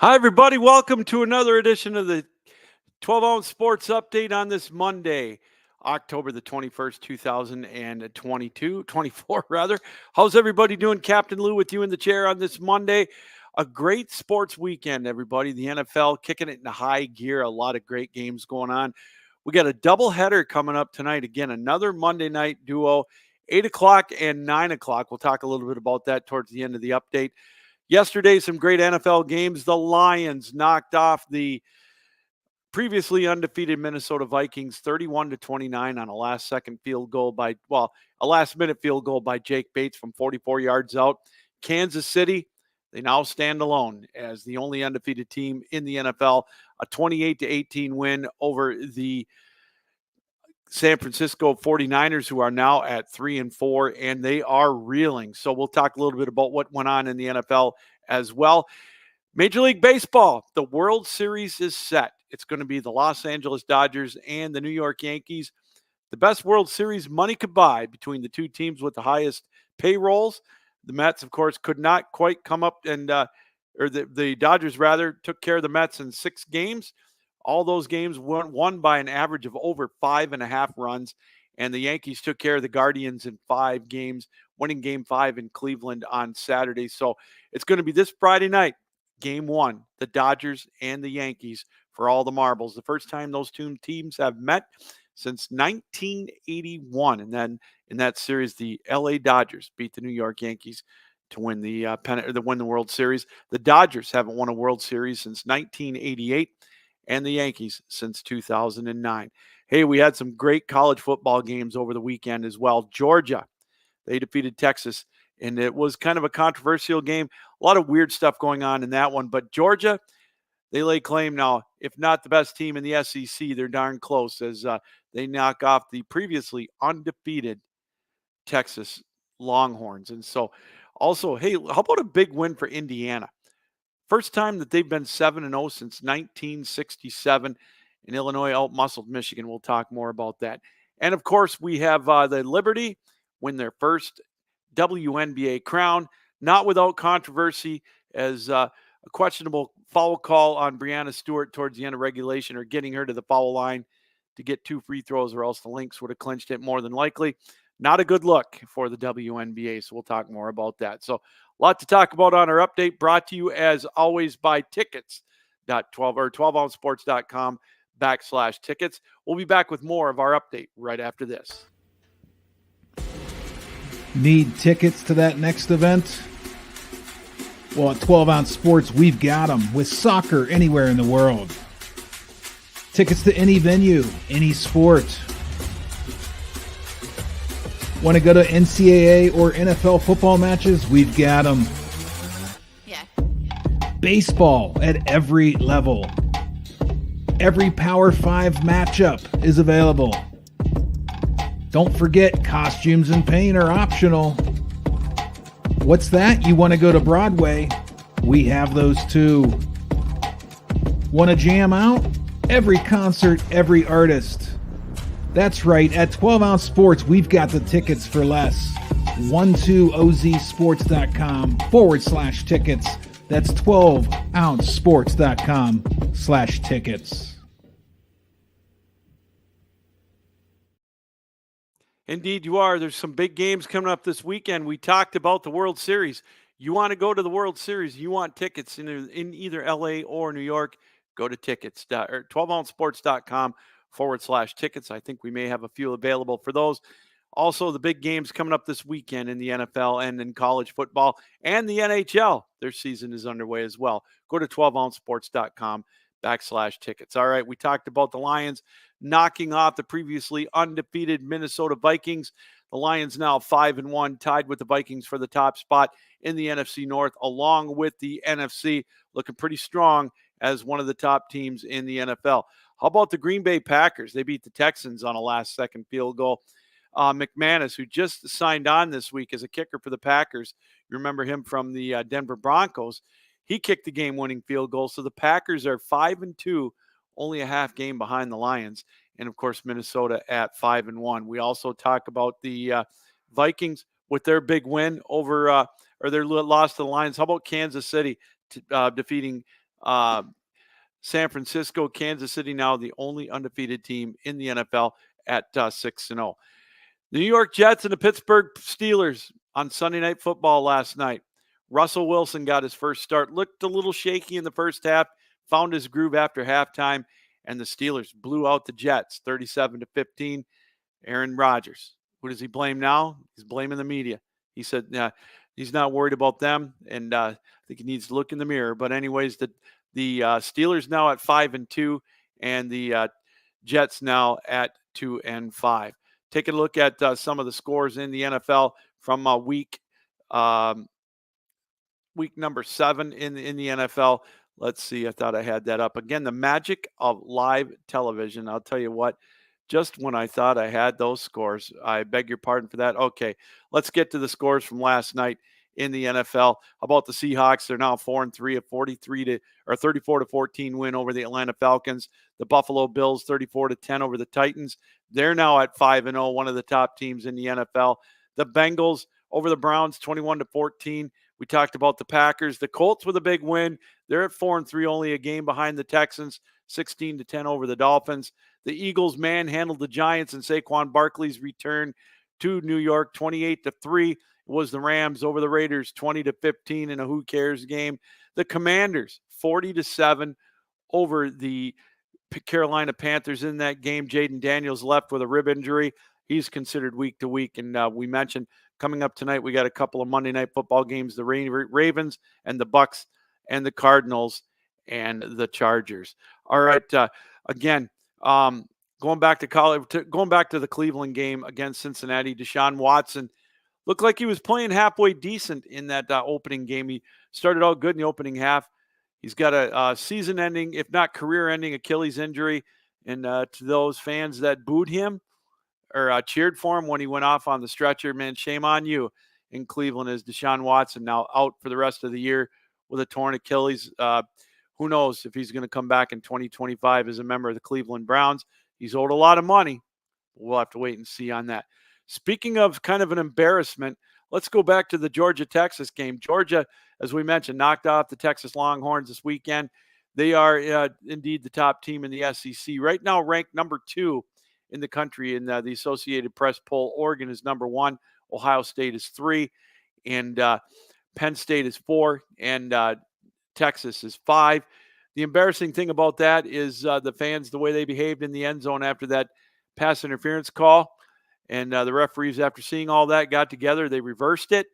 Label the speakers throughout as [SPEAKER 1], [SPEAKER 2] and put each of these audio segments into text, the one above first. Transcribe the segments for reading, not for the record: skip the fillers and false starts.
[SPEAKER 1] Hi, everybody. Welcome to another edition of the 12-ounce sports update on this Monday, October the 21st, 24 rather. How's everybody doing? Captain Lou with you in the chair on this Monday. A great sports weekend, everybody. The NFL kicking it into high gear. A lot of great games going on. We got a doubleheader coming up tonight. Again, another Monday night duo, 8 o'clock and 9 o'clock. We'll talk a little bit about that towards the end of the update. Yesterday, some great NFL games. The Lions knocked off the previously undefeated Minnesota Vikings 31-29 on a last-minute field goal by Jake Bates from 44 yards out. Kansas City, they now stand alone as the only undefeated team in the NFL, a 28-18 win over the San Francisco 49ers, who are now at 3-4, and they are reeling. So we'll talk a little bit about what went on in the NFL as well. Major League Baseball, the World Series is set. It's going to be the Los Angeles Dodgers and the New York Yankees. The best World Series money could buy between the two teams with the highest payrolls. The Mets, of course, could not quite come up and the Dodgers, rather, took care of the Mets in 6 games. All those games won by an average of over 5.5 runs, and the Yankees took care of the Guardians in 5 games, winning Game 5 in Cleveland on Saturday. So it's going to be this Friday night, Game 1, the Dodgers and the Yankees for all the marbles. The first time those two teams have met since 1981, and then in that series, the LA Dodgers beat the New York Yankees to win the World Series. The Dodgers haven't won a World Series since 1988. And the Yankees since 2009. Hey, we had some great college football games over the weekend as well. Georgia, they defeated Texas, and it was kind of a controversial game. A lot of weird stuff going on in that one, but Georgia, they lay claim now, if not the best team in the SEC, they're darn close as they knock off the previously undefeated Texas Longhorns. And so also, hey, how about a big win for Indiana? First time that they've been 7-0 since 1967, and Illinois outmuscled Michigan. We'll talk more about that. And, of course, we have the Liberty win their first WNBA crown, not without controversy, as a questionable foul call on Breanna Stewart towards the end of regulation, or getting her to the foul line to get 2 free throws, or else the Lynx would have clinched it more than likely. Not a good look for the WNBA, so we'll talk more about that. So a lot to talk about on our update, brought to you as always by tickets.12ouncesports.com/tickets. We'll be back with more of our update right after this.
[SPEAKER 2] Need tickets to that next event? Well, at 12-ounce sports, we've got them with soccer anywhere in the world. Tickets to any venue, any sport. Want to go to NCAA or NFL football matches? We've got them.
[SPEAKER 3] Yeah.
[SPEAKER 2] Baseball at every level. Every Power 5 matchup is available. Don't forget, costumes and paint are optional. What's that? You want to go to Broadway? We have those too. Want to jam out? Every concert, every artist. That's right, at 12-ounce sports, we've got the tickets for less. 12ozsports.com/tickets. That's 12ouncesports.com/tickets.
[SPEAKER 1] Indeed, you are. There's some big games coming up this weekend. We talked about the World Series. You want to go to the World Series, you want tickets in either LA or New York, go to or 12ouncesports.com/tickets. I think we may have a few available for those. Also, the big games coming up this weekend in the NFL and in college football and the NHL. Their season is underway as well. Go to 12ouncesports.com/tickets. All right, we talked about the Lions knocking off the previously undefeated Minnesota Vikings. The Lions now 5-1, tied with the Vikings for the top spot in the NFC North, along with the NFC, looking pretty strong as one of the top teams in the NFL. How about the Green Bay Packers? They beat the Texans on a last-second field goal. McManus, who just signed on this week as a kicker for the Packers, you remember him from the Denver Broncos, he kicked the game-winning field goal. So the Packers are 5-2, only a half game behind the Lions. And, of course, Minnesota at 5-1. We also talk about the Vikings with their big win over or their loss to the Lions. How about Kansas City defeating San Francisco, Kansas City now the only undefeated team in the NFL at 6-0. The New York Jets and the Pittsburgh Steelers on Sunday Night Football last night. Russell Wilson got his first start, looked a little shaky in the first half, found his groove after halftime, and the Steelers blew out the Jets 37-15. Aaron Rodgers, who does he blame now? He's blaming the media. He said he's not worried about them, and I think he needs to look in the mirror. But anyways, the Steelers now at 5-2, and the Jets now at 2-5. Take a look at some of the scores in the NFL from week number 7 in the NFL. Let's see. I thought I had that up. Again, the magic of live television. I'll tell you what, just when I thought I had those scores, I beg your pardon for that. Okay, let's get to the scores from last night in the NFL. How about the Seahawks? They're now 4-3, a 34-14 win over the Atlanta Falcons. The Buffalo Bills 34-10 over the Titans. They're now at 5-0, one of the top teams in the NFL. The Bengals over the Browns 21-14. We talked about the Packers. The Colts with a big win. They're at 4-3, only a game behind the Texans, 16-10 over the Dolphins. The Eagles manhandled the Giants, and Saquon Barkley's return to New York, 28-3 was the Rams over the Raiders, 20-15 in a who cares game. The Commanders, 40-7 over the Carolina Panthers in that game. Jaden Daniels left with a rib injury. He's considered week to week, and we mentioned coming up tonight, we got a couple of Monday Night Football games, the Ravens and the Bucks and the Cardinals and the Chargers. All right, again, going back to the Cleveland game against Cincinnati, Deshaun Watson looked like he was playing halfway decent in that opening game. He started out good in the opening half. He's got a season-ending, if not career-ending, Achilles injury. And to those fans that booed him or cheered for him when he went off on the stretcher, man, shame on you in Cleveland, as Deshaun Watson now out for the rest of the year with a torn Achilles. Who knows if he's going to come back in 2025 as a member of the Cleveland Browns. He's owed a lot of money. We'll have to wait and see on that. Speaking of kind of an embarrassment, let's go back to the Georgia-Texas game. Georgia, as we mentioned, knocked off the Texas Longhorns this weekend. They are indeed the top team in the SEC. Right now ranked number 2 in the country in the Associated Press poll. Oregon is number 1. Ohio State is 3. And Penn State is 4. And Texas is 5. The embarrassing thing about that is the fans, the way they behaved in the end zone after that pass interference call. And the referees, after seeing all that, got together. They reversed it,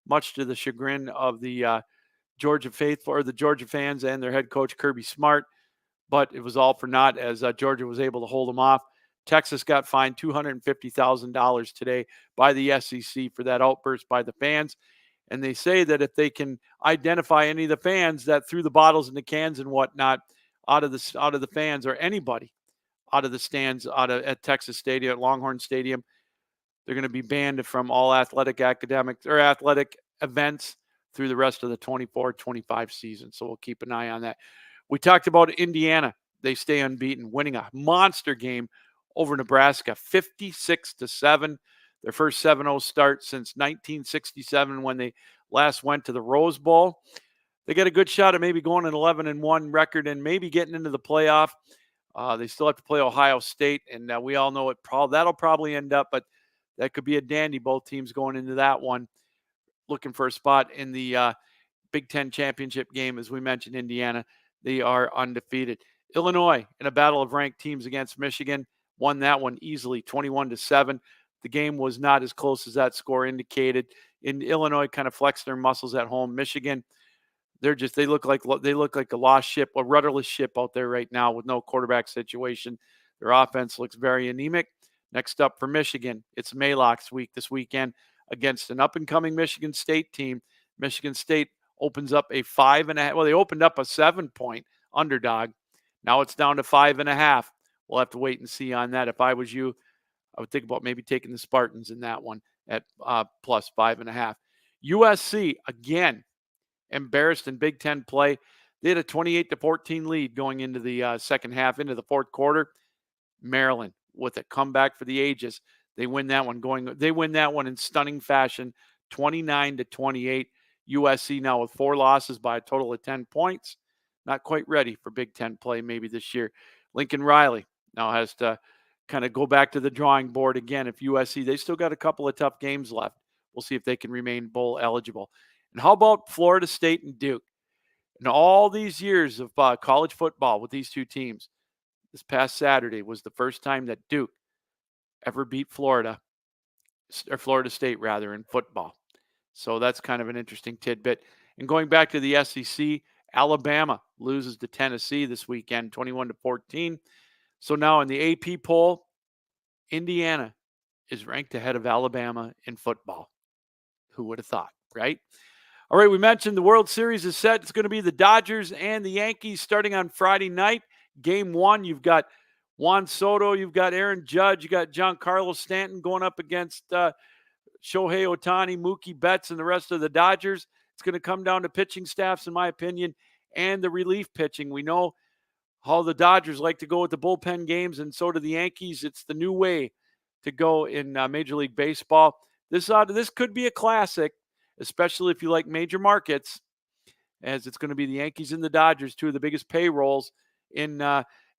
[SPEAKER 1] much to the chagrin of the Georgia faithful, or the Georgia fans and their head coach, Kirby Smart. But it was all for naught, as Georgia was able to hold them off. Texas got fined $250,000 today by the SEC for that outburst by the fans. And they say that if they can identify any of the fans that threw the bottles in the cans and whatnot out of the fans, or anybody out of the stands at Texas Stadium, at Longhorn Stadium, they're going to be banned from all athletic events through the rest of the 24-25 season. So we'll keep an eye on that. We talked about Indiana. They stay unbeaten, winning a monster game over Nebraska, 56-7. Their first 7-0 start since 1967, when they last went to the Rose Bowl. They got a good shot at maybe going an 11-1 record and maybe getting into the playoff. They still have to play Ohio State, and we all know that'll probably end up, but that could be a dandy. Both teams going into that one, looking for a spot in the Big Ten championship game. As we mentioned, Indiana, they are undefeated. Illinois, in a battle of ranked teams against Michigan, won that one easily, 21-7. The game was not as close as that score indicated. In Illinois, kind of flexed their muscles at home. Michigan, they look like a lost ship, a rudderless ship out there right now with no quarterback situation. Their offense looks very anemic. Next up for Michigan, it's Maylocks week this weekend against an up-and-coming Michigan State team. Michigan State opens up a 5.5. Well, they opened up a 7-point underdog. Now it's down to 5.5. We'll have to wait and see on that. If I was you, I would think about maybe taking the Spartans in that one at plus 5.5. USC, again, embarrassed in Big Ten play. They had a 28-14 lead going into the second half, into the fourth quarter. Maryland, with a comeback for the ages, they win that one in stunning fashion, 29-28. USC now with 4 losses by a total of 10 points. not quite ready for Big Ten play maybe this year. Lincoln Riley now has to kind of go back to the drawing board again. If USC, they still got a couple of tough games left. We'll see if they can remain bowl eligible. And how about Florida State and Duke? In all these years of college football with these two teams, this past Saturday was the first time that Duke ever beat Florida, or Florida State rather, in football. So that's kind of an interesting tidbit. And going back to the SEC, Alabama loses to Tennessee this weekend, 21-14. So now in the AP poll, Indiana is ranked ahead of Alabama in football. Who would have thought, right? All right, we mentioned the World Series is set. It's going to be the Dodgers and the Yankees starting on Friday night. Game 1, you've got Juan Soto, you've got Aaron Judge, you got Giancarlo Stanton going up against Shohei Ohtani, Mookie Betts, and the rest of the Dodgers. It's going to come down to pitching staffs, in my opinion, and the relief pitching. We know how the Dodgers like to go with the bullpen games, and so do the Yankees. It's the new way to go in Major League Baseball. This could be a classic, especially if you like major markets, as it's going to be the Yankees and the Dodgers, two of the biggest payrolls in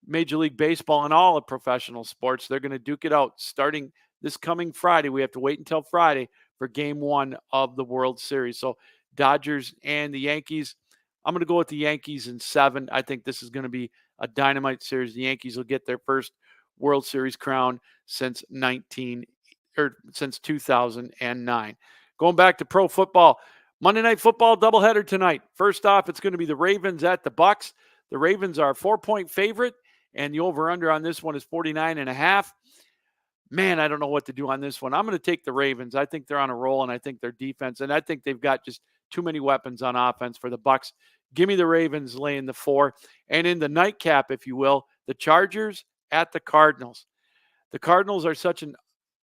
[SPEAKER 1] Major League Baseball and all of professional sports. They're going to duke it out starting this coming Friday. We have to wait until Friday for Game 1 of the World Series. So Dodgers and the Yankees. I'm going to go with the Yankees in 7. I think this is going to be a dynamite series. The Yankees will get their first World Series crown since 2009. Going back to pro football, Monday Night Football doubleheader tonight. First off, it's going to be the Ravens at the Bucks. The Ravens are a 4-point favorite, and the over-under on this one is 49.5. Man, I don't know what to do on this one. I'm going to take the Ravens. I think they're on a roll, and I think their defense, and I think they've got just too many weapons on offense for the Bucks. Give me the Ravens laying the 4. And in the nightcap, if you will, the Chargers at the Cardinals. The Cardinals are such an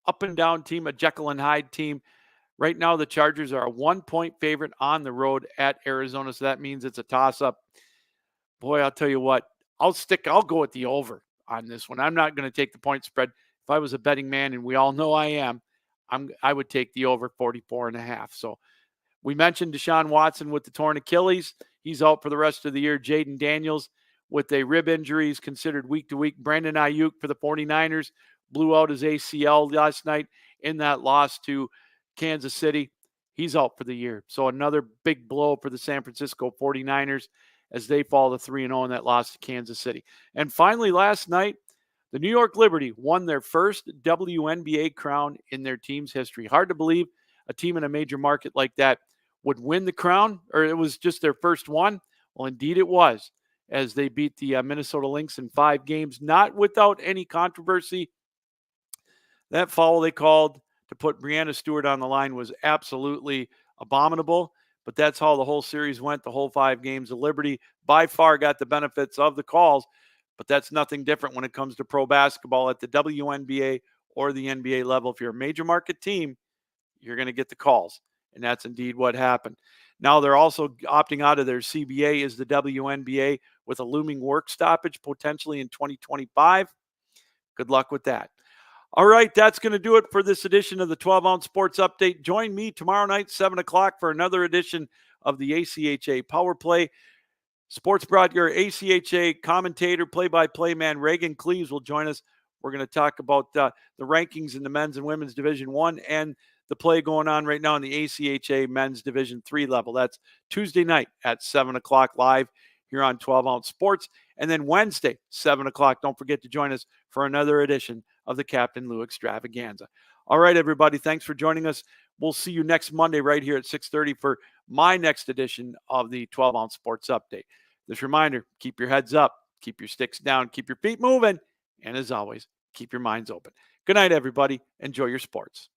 [SPEAKER 1] up-and-down team, a Jekyll and Hyde team. Right now, the Chargers are a 1-point favorite on the road at Arizona, so that means it's a toss-up. Boy, I'll tell you what, I'll go with the over on this one. I'm not going to take the point spread. If I was a betting man, and we all know I am, I would take the over 44.5. So we mentioned Deshaun Watson with the torn Achilles. He's out for the rest of the year. Jaden Daniels with a rib injury is considered week to week. Brandon Ayuk for the 49ers blew out his ACL last night in that loss to Kansas City. He's out for the year. So another big blow for the San Francisco 49ers as they fall to 3-0 in that loss to Kansas City. And finally, last night, the New York Liberty won their first WNBA crown in their team's history. Hard to believe a team in a major market like that would win the crown, or it was just their first one. Well, indeed it was, as they beat the Minnesota Lynx in 5 games, not without any controversy. That foul they called to put Breanna Stewart on the line was absolutely abominable, but that's how the whole series went, the whole 5 games. The Liberty by far got the benefits of the calls, but that's nothing different when it comes to pro basketball at the WNBA or the NBA level. If you're a major market team, you're going to get the calls, and that's indeed what happened. Now they're also opting out of their CBA is the WNBA with a looming work stoppage potentially in 2025. Good luck with that. All right, that's going to do it for this edition of the 12-Ounce Sports Update. Join me tomorrow night, 7 o'clock, for another edition of the ACHA Power Play. Sports broadcaster, ACHA commentator, play-by-play man Reagan Cleves will join us. We're going to talk about the rankings in the men's and women's Division I and the play going on right now in the ACHA men's Division III level. That's Tuesday night at 7 o'clock live here on 12-Ounce Sports. And then Wednesday, 7 o'clock, don't forget to join us for another edition of the Captain Lou Extravaganza. All right, everybody, thanks for joining us. We'll see you next Monday right here at 6:30 for my next edition of the 12-Ounce Sports Update. This reminder, keep your heads up, keep your sticks down, keep your feet moving, and as always, keep your minds open. Good night, everybody. Enjoy your sports.